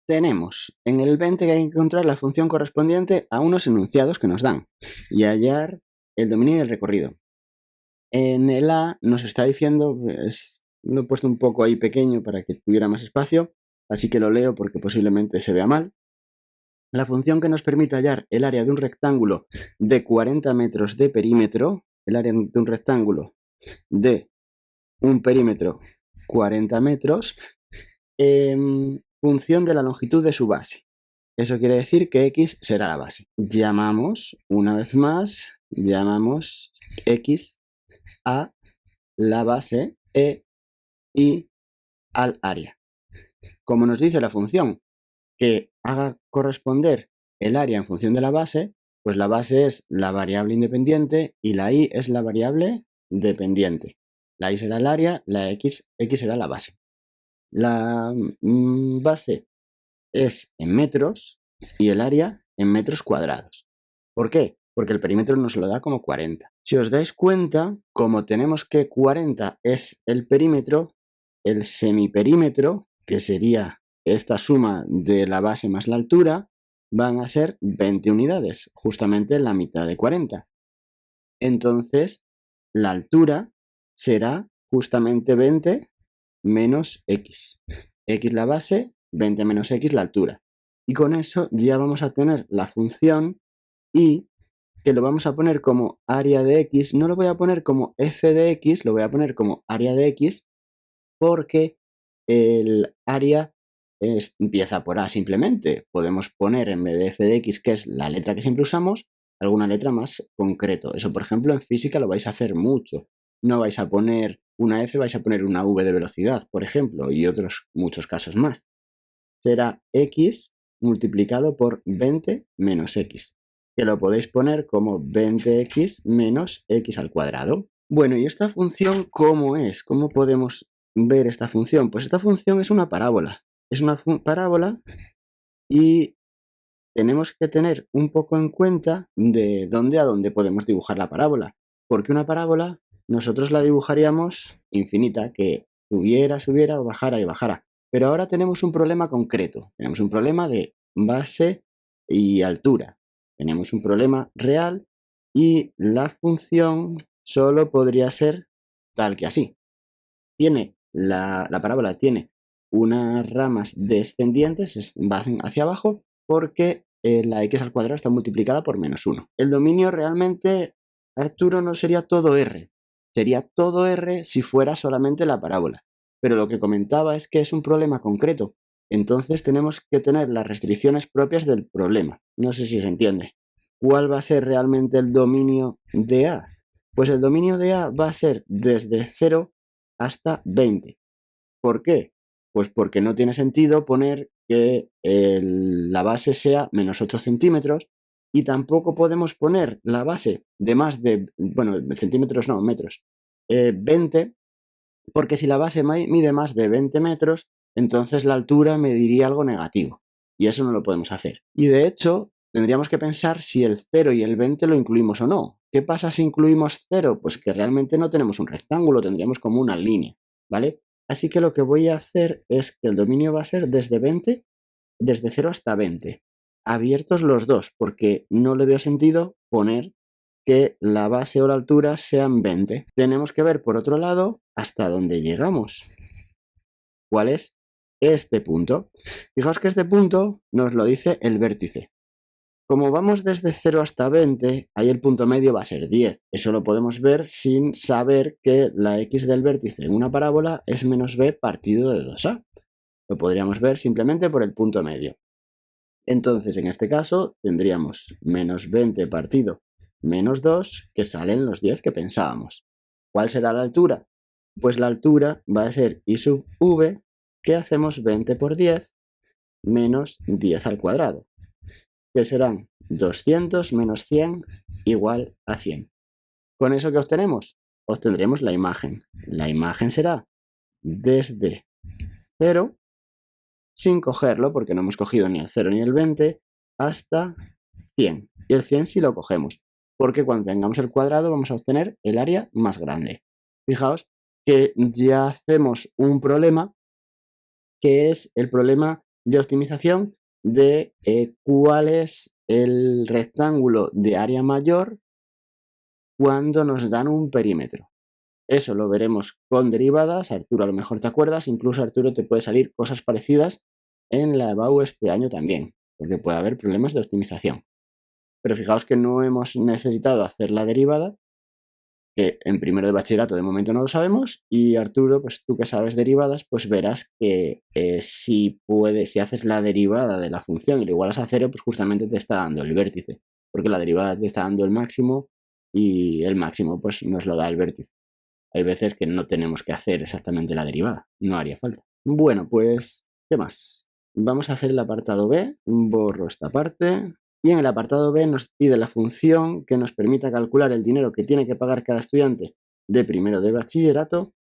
Tenemos en el 20 que hay que encontrar la función correspondiente a unos enunciados que nos dan y hallar el dominio y el recorrido. En el A nos está diciendo, lo he puesto un poco ahí pequeño para que tuviera más espacio, así que lo leo porque posiblemente se vea mal. La función que nos permite hallar el área de un rectángulo de 40 metros de perímetro, el área de un rectángulo de un perímetro 40 metros, función de la longitud de su base. Eso quiere decir que x será la base. Llamamos, una vez más, llamamos x a la base y al área. Como nos dice la función que haga corresponder el área en función de la base, pues la base es la variable independiente y la y es la variable dependiente. La y será el área, la x será la base. La base es en metros y el área en metros cuadrados. ¿Por qué? Porque el perímetro nos lo da como 40. Si os dais cuenta, como tenemos que 40 es el perímetro, el semiperímetro, que sería esta suma de la base más la altura, van a ser 20 unidades, justamente la mitad de 40. Entonces, la altura será justamente 20 menos x. X la base, 20 menos x la altura. Y con eso ya vamos a tener la función y que lo vamos a poner como área de x. No lo voy a poner como f de x, lo voy a poner como área de x porque el área empieza por a simplemente. Podemos poner en vez de f de x, que es la letra que siempre usamos, alguna letra más concreto. Eso, por ejemplo, en física lo vais a hacer mucho. No vais a poner una f, vais a poner una v de velocidad, por ejemplo, y otros muchos casos más. Será x multiplicado por 20 menos x, que lo podéis poner como 20x menos x al cuadrado. Bueno, ¿y esta función cómo es? ¿Cómo podemos ver esta función? Pues esta función es una parábola. Es una parábola y tenemos que tener un poco en cuenta de dónde a dónde podemos dibujar la parábola. Porque una parábola nosotros la dibujaríamos infinita, que subiera, subiera, bajara y bajara. Pero ahora tenemos un problema concreto. Tenemos un problema de base y altura. Tenemos un problema real y la función solo podría ser tal que así. La parábola tiene unas ramas descendientes, van hacia abajo, porque la x al cuadrado está multiplicada por menos 1. El dominio realmente, Arturo, no sería todo R. Sería todo R si fuera solamente la parábola. Pero lo que comentaba es que es un problema concreto. Entonces tenemos que tener las restricciones propias del problema. No sé si se entiende. ¿Cuál va a ser realmente el dominio de A? Pues el dominio de A va a ser desde 0 hasta 20. ¿Por qué? Pues porque no tiene sentido poner que la base sea menos 8 centímetros y tampoco podemos poner la base de más de, bueno, centímetros no, metros, 20, porque si la base mide más de 20 metros, entonces la altura mediría algo negativo y eso no lo podemos hacer. Y de hecho, tendríamos que pensar si el 0 y el 20 lo incluimos o no. ¿Qué pasa si incluimos 0? Pues que realmente no tenemos un rectángulo, tendríamos como una línea, ¿vale? Así que lo que voy a hacer es que el dominio va a ser desde 0 hasta 20, abiertos los dos, porque no le veo sentido poner que la base o la altura sean 20. Tenemos que ver, por otro lado, hasta dónde llegamos. ¿Cuál es este punto? Fijaos que este punto nos lo dice el vértice. Como vamos desde 0 hasta 20, ahí el punto medio va a ser 10. Eso lo podemos ver sin saber que la x del vértice en una parábola es menos b partido de 2a. Lo podríamos ver simplemente por el punto medio. Entonces, en este caso, tendríamos menos 20 partido menos 2, que salen los 10 que pensábamos. ¿Cuál será la altura? Pues la altura va a ser y sub v, que hacemos 20 por 10 menos 10 al cuadrado, que serán 200 menos 100 igual a 100. ¿Con eso qué obtenemos? Obtendremos la imagen. La imagen será desde 0, sin cogerlo, porque no hemos cogido ni el 0 ni el 20, hasta 100. Y el 100 sí lo cogemos, porque cuando tengamos el cuadrado vamos a obtener el área más grande. Fijaos que ya hacemos un problema que es el problema de optimización de cuál es el rectángulo de área mayor cuando nos dan un perímetro. Eso lo veremos con derivadas. Arturo, a lo mejor te acuerdas, incluso Arturo te puede salir cosas parecidas en la EBAU este año también, porque puede haber problemas de optimización. Pero fijaos que no hemos necesitado hacer la derivada, que en primero de bachillerato de momento no lo sabemos, y Arturo, pues tú que sabes derivadas, pues verás que si haces la derivada de la función y lo igualas a 0, pues justamente te está dando el vértice, porque la derivada te está dando el máximo y el máximo pues nos lo da el vértice. Hay veces que no tenemos que hacer exactamente la derivada, no haría falta. Bueno, pues, ¿qué más? Vamos a hacer el apartado B, borro esta parte, y en el apartado B nos pide la función que nos permita calcular el dinero que tiene que pagar cada estudiante de primero de bachillerato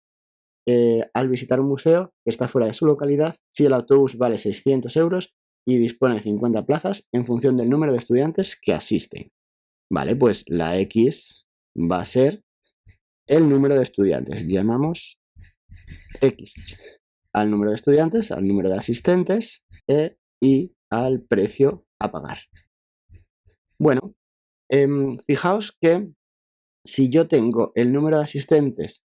al visitar un museo que está fuera de su localidad si el autobús vale 600 euros y dispone de 50 plazas en función del número de estudiantes que asisten. Vale, pues la X va a ser el número de estudiantes. Llamamos X al número de estudiantes, al número de asistentes y al precio a pagar. Bueno, fijaos que si yo tengo el número de asistentes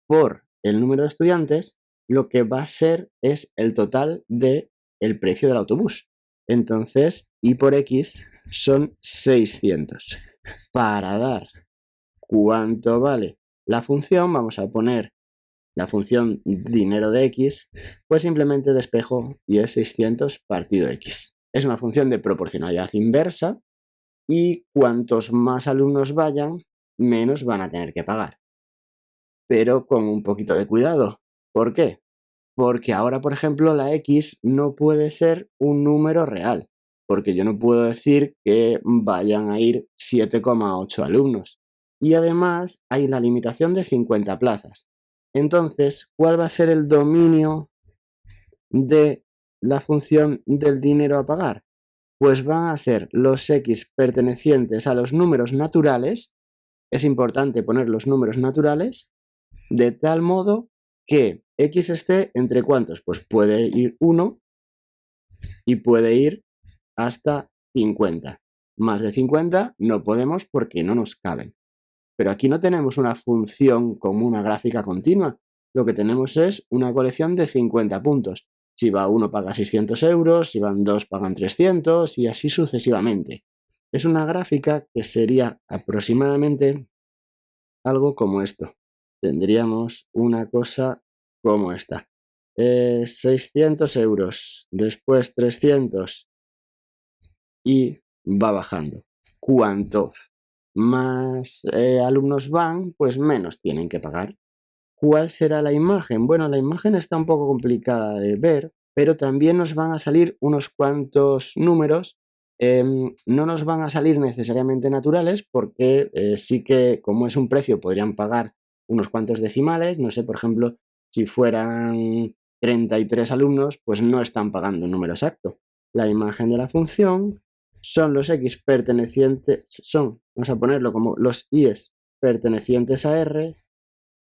por el número de estudiantes, lo que va a ser es el total del precio del autobús. Entonces, Y por X son 600. Para dar cuánto vale la función, vamos a poner la función dinero de X, pues simplemente despejo y es 600 partido X. Es una función de proporcionalidad inversa y cuantos más alumnos vayan, menos van a tener que pagar. Pero con un poquito de cuidado. ¿Por qué? Porque ahora, por ejemplo, la X no puede ser un número real, porque yo no puedo decir que vayan a ir 7,8 alumnos. Y además hay la limitación de 50 plazas. Entonces, ¿cuál va a ser el dominio de la función del dinero a pagar? Pues van a ser los X pertenecientes a los números naturales. Es importante poner los números naturales de tal modo que X esté entre cuántos. Pues puede ir 1 y puede ir hasta 50. Más de 50 no podemos porque no nos caben. Pero aquí no tenemos una función como una gráfica continua. Lo que tenemos es una colección de 50 puntos. Si va 1 paga 600 euros, si van 2 pagan 300 y así sucesivamente. Es una gráfica que sería aproximadamente algo como esto. Tendríamos una cosa como esta. 600 euros, después 300 y va bajando. Cuanto más alumnos van, pues menos tienen que pagar. ¿Cuál será la imagen? Bueno, la imagen está un poco complicada de ver, pero también nos van a salir unos cuantos números. No nos van a salir necesariamente naturales porque sí que, como es un precio, podrían pagar unos cuantos decimales. No sé, por ejemplo, si fueran 33 alumnos, pues no están pagando un número exacto. La imagen de la función son los X pertenecientes, vamos a ponerlo como los Y's pertenecientes a R,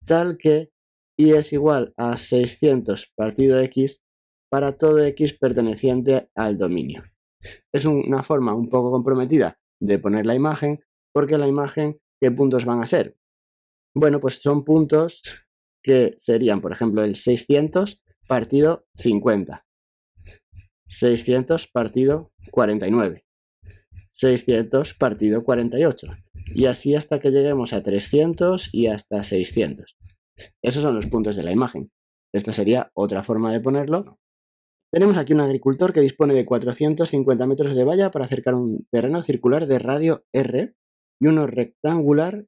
tal que Y es igual a 600 partido X para todo X perteneciente al dominio. Es una forma un poco comprometida de poner la imagen, porque la imagen, ¿qué puntos van a ser? Bueno, pues son puntos que serían, por ejemplo, el 600 partido 50, 600 partido 49, 600 partido 48, y así hasta que lleguemos a 300 y hasta 600. Esos son los puntos de la imagen. Esta sería otra forma de ponerlo. Tenemos aquí un agricultor que dispone de 450 metros de valla para acercar un terreno circular de radio R y uno rectangular.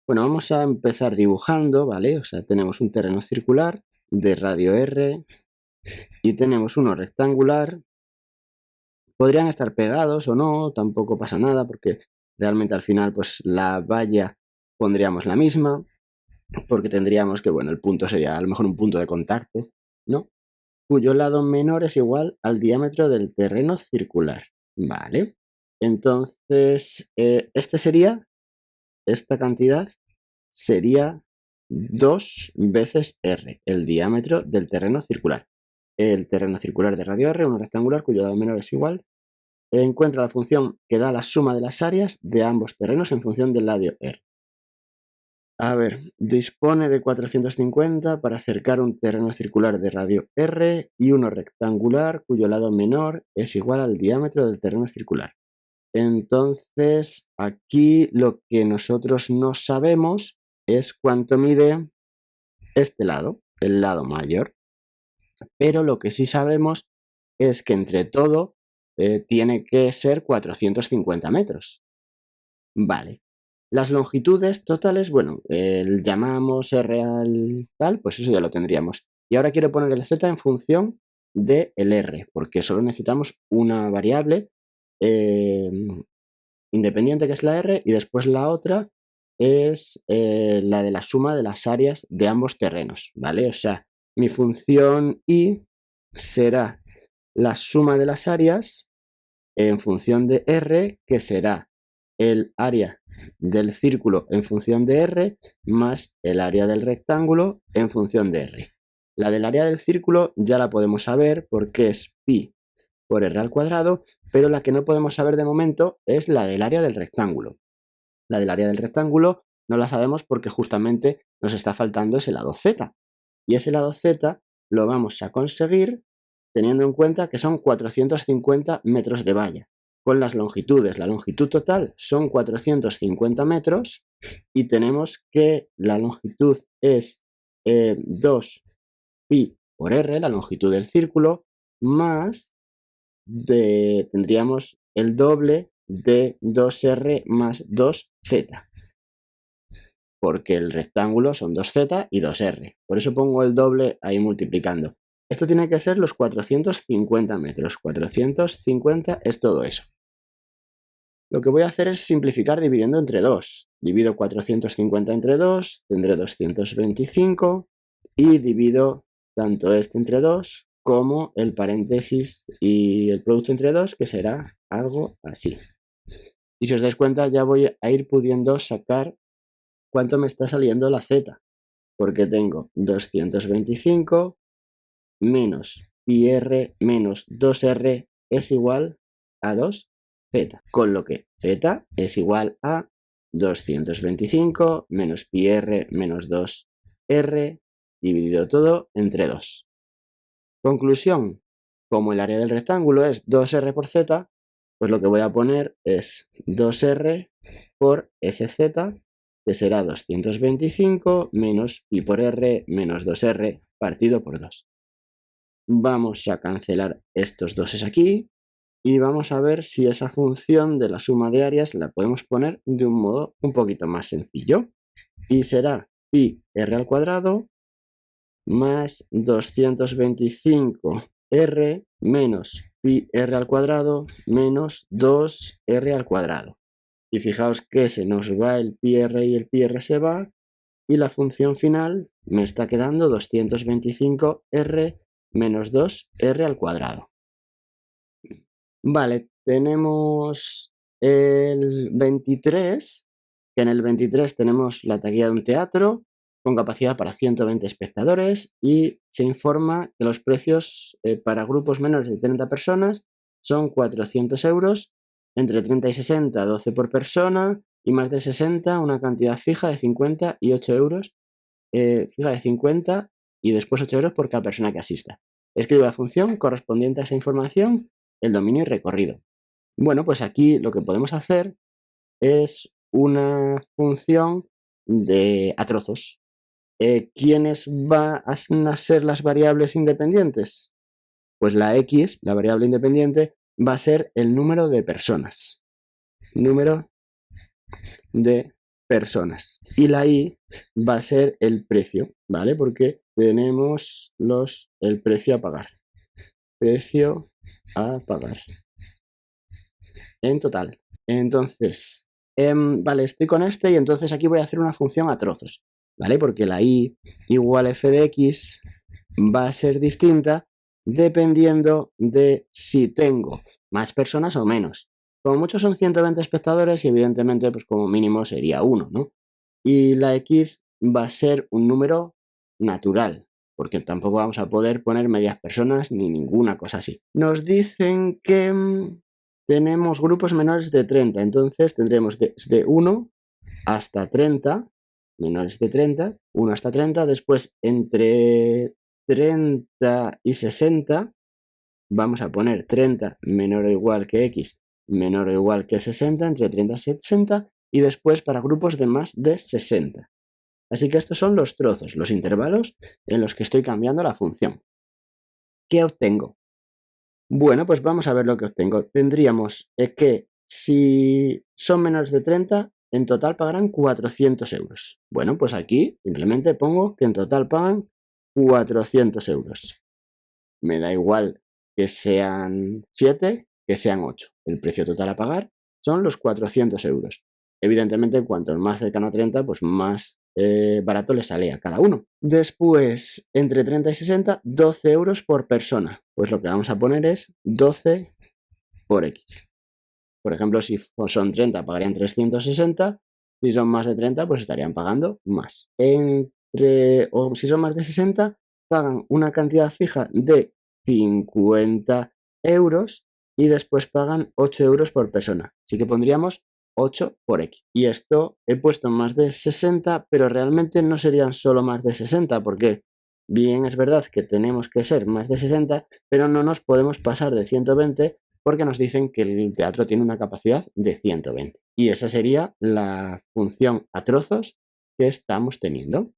Bueno, vamos a empezar dibujando, ¿vale? O sea, tenemos un terreno circular de radio R y tenemos uno rectangular. Podrían estar pegados o no, tampoco pasa nada porque realmente al final pues la valla pondríamos la misma, porque tendríamos que, bueno, el punto sería a lo mejor un punto de contacto, ¿no? Cuyo lado menor es igual al diámetro del terreno circular, ¿vale? Entonces, esta cantidad sería 2 veces R, el diámetro del terreno circular. el terreno circular de radio R, uno rectangular cuyo lado menor es igual. Encuentra la función que da la suma de las áreas de ambos terrenos en función del lado R. A ver, dispone de 450 para acercar un terreno circular de radio R y uno rectangular cuyo lado menor es igual al diámetro del terreno circular. Entonces, aquí lo que nosotros no sabemos es cuánto mide este lado, el lado mayor. Pero lo que sí sabemos es que entre todo tiene que ser 450 metros. Vale. Las longitudes totales, bueno, llamamos R al tal, pues eso ya lo tendríamos. Y ahora quiero poner el Z en función del R, porque solo necesitamos una variable independiente que es la R y después la otra es la de la suma de las áreas de ambos terrenos, ¿vale? O sea, mi función I será la suma de las áreas en función de R, que será el área del círculo en función de R más el área del rectángulo en función de R. La del área del círculo ya la podemos saber porque es pi por R al cuadrado, pero la que no podemos saber de momento es la del área del rectángulo. La del área del rectángulo no la sabemos porque justamente nos está faltando ese lado Z. Y ese lado Z lo vamos a conseguir teniendo en cuenta que son 450 metros de valla. Con las longitudes, la longitud total son 450 metros y tenemos que la longitud es 2 pi por R, la longitud del círculo, más tendríamos el doble de 2R más 2Z, porque el rectángulo son 2Z y 2R. Por eso pongo el doble ahí multiplicando. Esto tiene que ser los 450 metros. 450 es todo eso. Lo que voy a hacer es simplificar dividiendo entre 2. Divido 450 entre 2, tendré 225 y divido tanto este entre 2 como el paréntesis y el producto entre 2, que será algo así. Y si os dais cuenta ya voy a ir pudiendo sacar cuánto me está saliendo la Z, porque tengo 225 menos pi r menos 2r es igual a 2z, con lo que z es igual a 225 menos pi r menos 2r dividido todo entre 2. Conclusión, como el área del rectángulo es 2r por z, pues lo que voy a poner es 2r por sz, que será 225 menos pi por r menos 2r partido por 2. Vamos a cancelar estos doses aquí y vamos a ver si esa función de la suma de áreas la podemos poner de un modo un poquito más sencillo. Y será pi r al cuadrado más 225r menos pi r al cuadrado menos 2r al cuadrado. Y fijaos que se nos va el pi r y el pi r se va y la función final me está quedando 225r menos 2r al cuadrado. Vale, tenemos el 23, que en el 23 tenemos la taquilla de un teatro con capacidad para 120 espectadores y se informa que los precios para grupos menores de 30 personas son 400 euros, entre 30 y 60, 12 por persona y más de 60, una cantidad fija de 50 y 8 euros, fija de 50 y después 8 euros por cada persona que asista. Escribo la función correspondiente a esa información, el dominio y recorrido. Bueno, pues aquí lo que podemos hacer es una función a trozos. ¿Quiénes van a ser las variables independientes? Pues la x, la variable independiente, va a ser el número de personas. Número de personas. Y la y va a ser el precio, ¿vale? Porque tenemos el precio a pagar. Precio a pagar. En total. Entonces, vale, estoy con este y entonces aquí voy a hacer una función a trozos, ¿vale? Porque la y igual a f de x va a ser distinta dependiendo de si tengo más personas o menos. Como mucho son 120 espectadores y evidentemente pues como mínimo sería 1, ¿no? Y la x va a ser un número natural, porque tampoco vamos a poder poner medias personas ni ninguna cosa así. Nos dicen que tenemos grupos menores de 30, entonces tendremos desde 1 hasta 30, menores de 30, 1 hasta 30, después entre 30 y 60, vamos a poner 30 menor o igual que x menor o igual que 60, entre 30 y 60, y después para grupos de más de 60. Así que estos son los trozos, los intervalos en los que estoy cambiando la función. ¿Qué obtengo? Bueno, pues vamos a ver lo que obtengo. Tendríamos que si son menores de 30, en total pagarán 400 euros. Bueno, pues aquí simplemente pongo que en total pagan 400 euros. Me da igual que sean 7, que sean 8. El precio total a pagar son los 400 euros. Evidentemente, cuanto más cercano a 30, pues más barato le sale a cada uno. Después, entre 30 y 60, 12 euros por persona. Pues lo que vamos a poner es 12 por X. Por ejemplo, si son 30, pagarían 360. Si son más de 30, pues estarían pagando más. O si son más de 60, pagan una cantidad fija de 50 euros y después pagan 8 euros por persona. Así que pondríamos 8 por X. Y esto he puesto más de 60, pero realmente no serían solo más de 60, porque bien es verdad que tenemos que ser más de 60, pero no nos podemos pasar de 120 porque nos dicen que el teatro tiene una capacidad de 120. Y esa sería la función a trozos que estamos teniendo.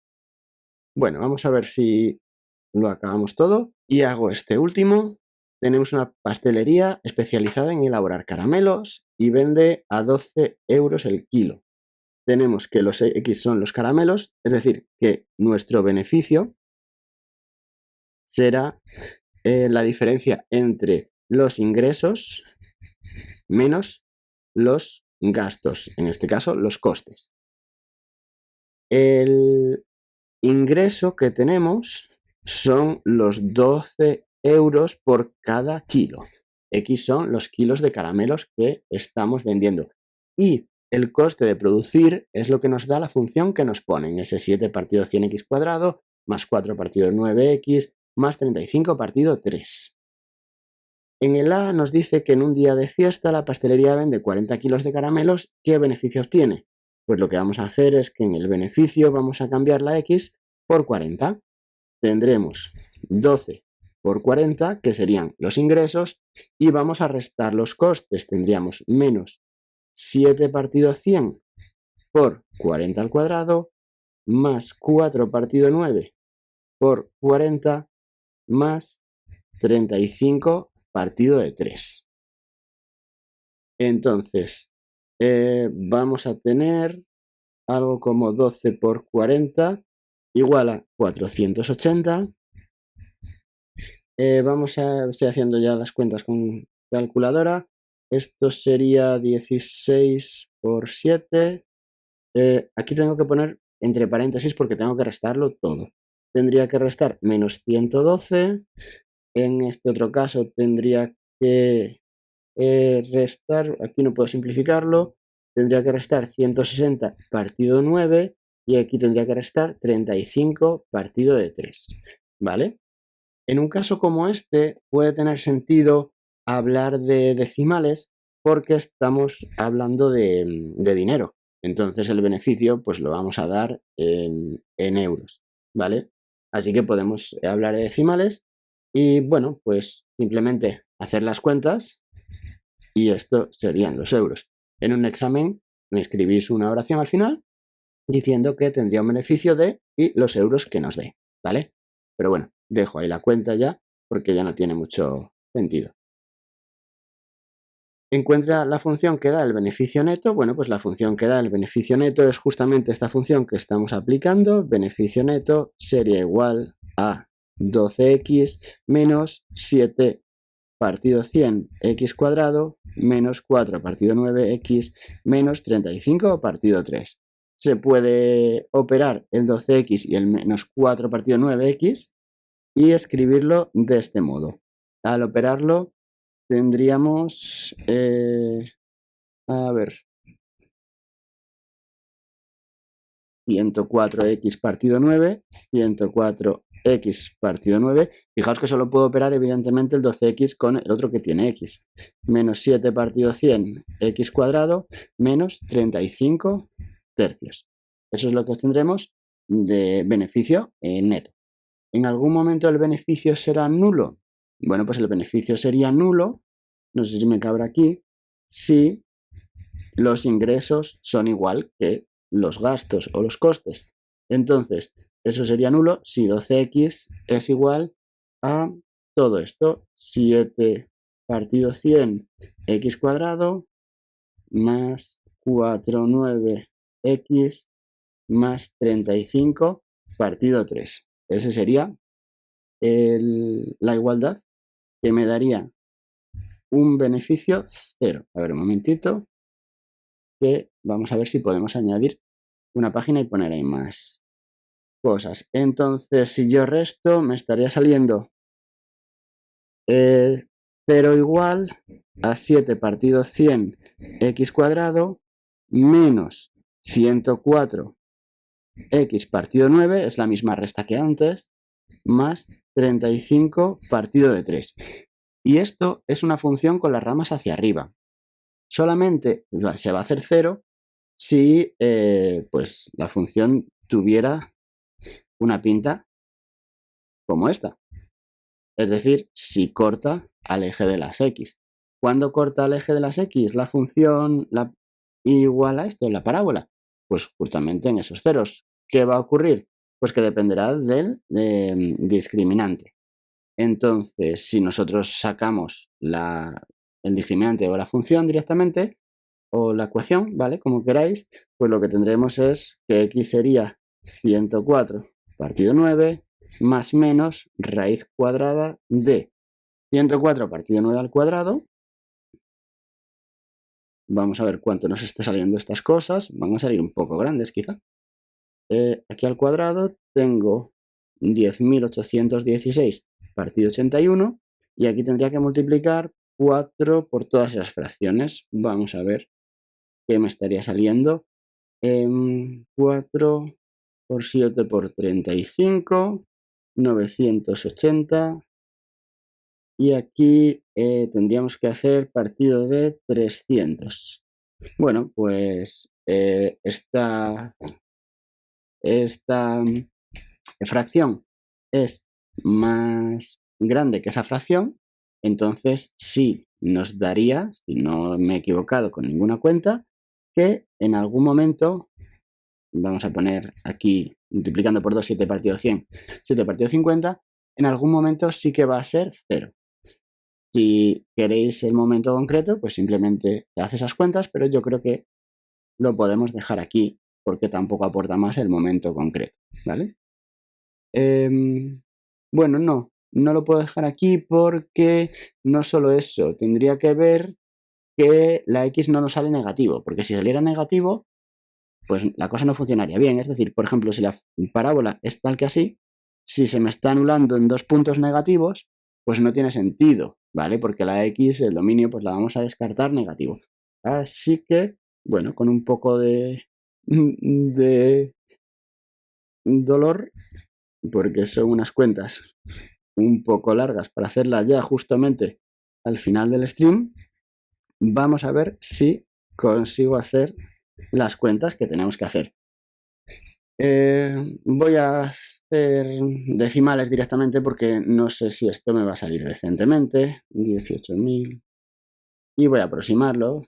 Bueno, vamos a ver si lo acabamos todo. Y hago este último. Tenemos una pastelería especializada en elaborar caramelos y vende a 12 euros el kilo. Tenemos que los X son los caramelos, es decir, que nuestro beneficio será la diferencia entre los ingresos menos los gastos, en este caso los costes. El ingreso que tenemos son los 12 euros por cada kilo. X son los kilos de caramelos que estamos vendiendo. Y el coste de producir es lo que nos da la función que nos ponen, ese 7 partido 100x cuadrado, más 4 partido 9x, más 35 partido 3. En el A nos dice que en un día de fiesta la pastelería vende 40 kilos de caramelos. ¿Qué beneficio obtiene? Pues lo que vamos a hacer es que en el beneficio vamos a cambiar la X por 40. Tendremos 12 por 40, que serían los ingresos, y vamos a restar los costes. Tendríamos menos 7 partido 100 por 40 al cuadrado, más 4 partido 9 por 40, más 35 partido de 3. Entonces, vamos a tener algo como 12 por 40 igual a 480. Estoy haciendo ya las cuentas con calculadora. Esto sería 16 por 7. Aquí tengo que poner entre paréntesis porque tengo que restarlo todo. Tendría que restar menos 112. En este otro caso tendría que restar, aquí no puedo simplificarlo, tendría que restar 160 partido 9 y aquí tendría que restar 35 partido de 3, ¿vale? En un caso como este puede tener sentido hablar de decimales porque estamos hablando de dinero. Entonces el beneficio pues lo vamos a dar en euros, ¿vale? Así que podemos hablar de decimales y bueno, pues simplemente hacer las cuentas y esto serían los euros. En un examen me escribís una oración al final diciendo que tendría un beneficio de y los euros que nos dé, ¿vale? Pero bueno, dejo ahí la cuenta ya porque ya no tiene mucho sentido. Encuentra la función que da el beneficio neto. Bueno, pues la función que da el beneficio neto es justamente esta función que estamos aplicando. Beneficio neto sería igual a 12x menos 7 partido 100 x cuadrado menos 4 partido 9x menos 35 partido 3. Se puede operar el 12x y el menos 4 partido 9x y escribirlo de este modo. Al operarlo tendríamos, a ver, 104x partido 9, 104 x partido 9. Fijaos que solo puedo operar evidentemente el 12x con el otro que tiene x. Menos 7 partido 100 x cuadrado menos 35 tercios. Eso es lo que obtendremos de beneficio neto. ¿En algún momento el beneficio será nulo? Bueno, pues el beneficio sería nulo, no sé si me cabrá aquí, si los ingresos son igual que los gastos o los costes. Entonces, eso sería nulo si 12x es igual a todo esto, 7 partido 100 x cuadrado más 49x más 35 partido 3. Ese sería la igualdad que me daría un beneficio 0. A ver, un momentito, que vamos a ver si podemos añadir una página y poner ahí más cosas. Entonces, si yo resto, me estaría saliendo 0 igual a 7 partido 100 x cuadrado menos 104 x partido 9, es la misma resta que antes, más 35 partido de 3. Y esto es una función con las ramas hacia arriba. Solamente se va a hacer 0 si pues la función tuviera una pinta como esta. Es decir, si corta al eje de las x. ¿Cuándo corta al eje de las x la función igual a esto, la parábola? Pues justamente en esos ceros. ¿Qué va a ocurrir? Pues que dependerá del discriminante. Entonces, si nosotros sacamos el discriminante o la función directamente, o la ecuación, ¿vale? Como queráis, pues lo que tendremos es que x sería 104 partido 9 más menos raíz cuadrada de 104 partido 9 al cuadrado. Vamos a ver cuánto nos está saliendo estas cosas. Van a salir un poco grandes quizá. Aquí al cuadrado tengo 10.816 partido 81 y aquí tendría que multiplicar 4 por todas esas fracciones. Vamos a ver qué me estaría saliendo. 4 por 7 por 35, 980. Y aquí tendríamos que hacer partido de 300. Bueno, pues esta fracción es más grande que esa fracción, entonces sí nos daría, si no me he equivocado con ninguna cuenta, que en algún momento, vamos a poner aquí multiplicando por 2, 7 partido 100, 7 partido 50, en algún momento sí que va a ser 0. Si queréis el momento concreto, pues simplemente hace esas cuentas, pero yo creo que lo podemos dejar aquí porque tampoco aporta más el momento concreto, ¿vale? Bueno, no lo puedo dejar aquí porque no solo eso, tendría que ver que la x no nos sale negativo, porque si saliera negativo, pues la cosa no funcionaría bien. Es decir, por ejemplo, si la parábola es tal que así, si se me está anulando en 2 puntos negativos, pues no tiene sentido, ¿vale? Porque la x, el dominio, pues la vamos a descartar negativo. Así que, bueno, con un poco de dolor, porque son unas cuentas un poco largas para hacerlas ya justamente al final del stream, vamos a ver si consigo hacer las cuentas que tenemos que hacer. Voy a hacer decimales directamente porque no sé si esto me va a salir decentemente. 18.000. Y voy a aproximarlo.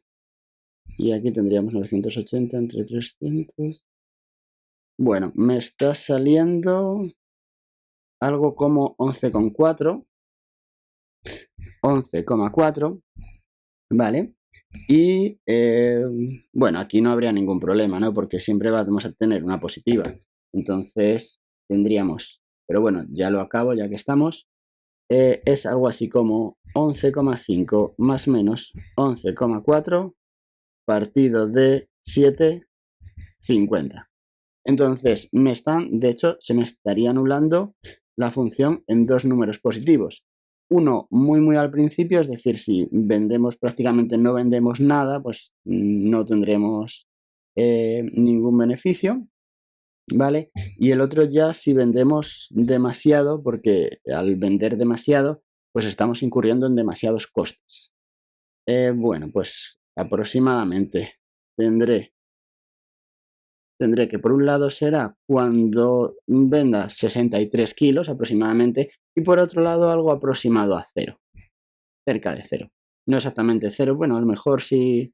Y aquí tendríamos 980 entre 300. Bueno, me está saliendo algo como 11,4. 11,4. ¿Vale? Y bueno, aquí no habría ningún problema, ¿no? Porque siempre vamos a tener una positiva. Entonces tendríamos, pero bueno, ya lo acabo, ya que estamos. Es algo así como 11,5 más menos 11,4 partido de 7,50. Entonces, de hecho, se me estaría anulando la función en 2 números positivos. Uno muy al principio, es decir, si vendemos prácticamente no vendemos nada, pues no tendremos ningún beneficio. ¿vale? Y el otro ya si vendemos demasiado, porque al vender demasiado, pues estamos incurriendo en demasiados costes. Bueno, pues aproximadamente tendré que por un lado será cuando venda 63 kilos aproximadamente y por otro lado algo aproximado a cero, cerca de cero. No exactamente cero, bueno, a lo mejor si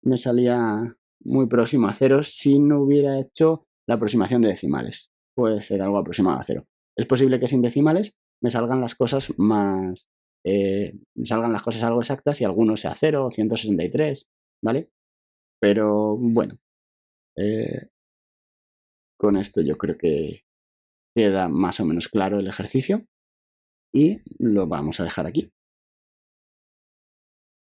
me salía muy próximo a cero si no hubiera hecho la aproximación de decimales. Puede ser algo aproximado a cero. Es posible que sin decimales me salgan las cosas más... me salgan las cosas algo exactas y alguno sea 0 o 163, ¿vale? Pero bueno, con esto yo creo que queda más o menos claro el ejercicio y lo vamos a dejar aquí.